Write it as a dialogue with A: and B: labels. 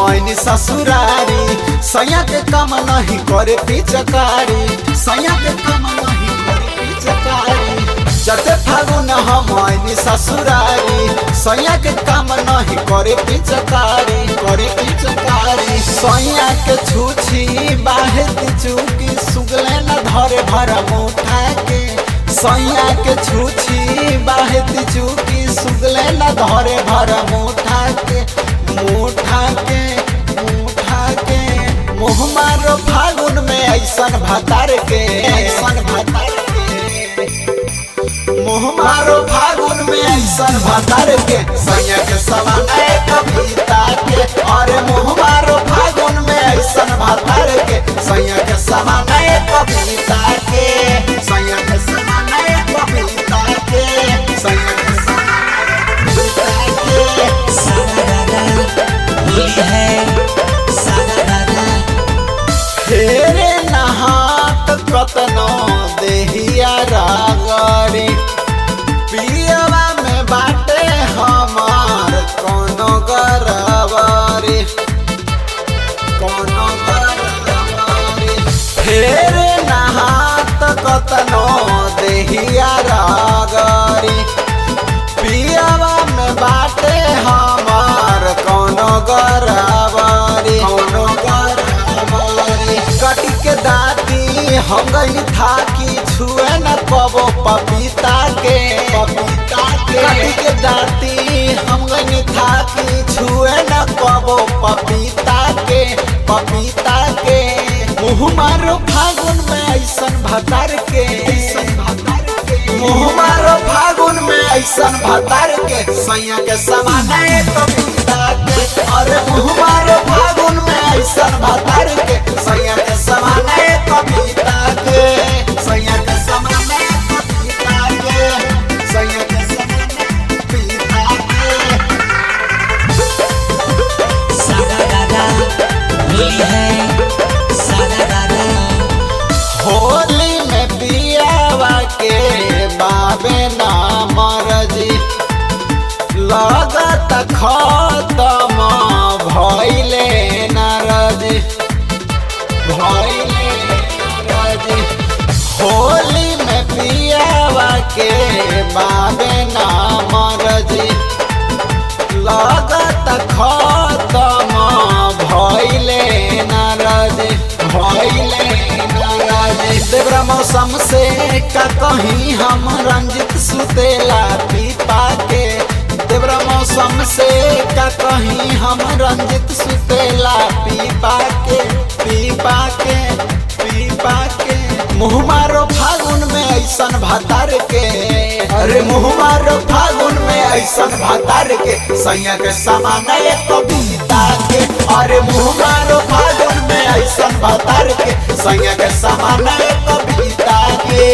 A: आईनी ससुरारी सैया के काम नहीं करे पिचकारी सैया के काम नहीं करे पिचकारी चढ़ते फागुन हम आईनी ससुरारी सैया के काम नहीं करे पिचकारी सैया के छूछी बाहेत चूकी सुगले न धरे भर मुठा के सैया के छूछी बाहेत चूकी सुगले न धरे भर मुठा के मुँह मारो फागुन में ऐसन भतार के मुँह मारो फागुन में ऐसन भतार के सैया के समान कविता के और मुँह मारो फागुन में ऐसन भतार के सैया के समान कविता के सैया के समान कविता के सैया के समान कविता के
B: होली है
A: फेरे नहात कतनो देहिया रागरी पियवा में बाटे हमार कोनो गरवारी फेरे नहात कतनो देहिया रागरी पियवा में बाटे हमार कोनो गरवारी कटी के दाती हम गई था कि छुए न पबो पपीता के कटी के दाती हम गई था कि छुए न पबो पपीता के मुँह मारो फागुन में ऐसन भतार के मुँह मारो फागुन में ऐसन भतार के सैया के समान कविता के और मुँह मारो फागुन में ऐसन भतार के सैया के समान कविता के सैया के समान कविता के सैया के समान कविता के
B: सादा दादा होली है सादा दादा
A: होली में पियावा के बाबे ना मरजी लगत खत्म भइले नारजी होली में पियावा के बाबे ना मरजी लगत खत्म भइले नारजी देवरा मौसम से का कहीं हम रंजित सुतेला पीपा के देवरा मौसम से का कहीं हम रंजित सुतेला पीपा के मुँह मारो फागुन में ऐसन भतार के अरे मुँह मारो फागुन में ऐसन भतार के सैया के समान कविता के अरे मुँह मारो फागुन में ऐसन भतार के सैया के समान कविता के।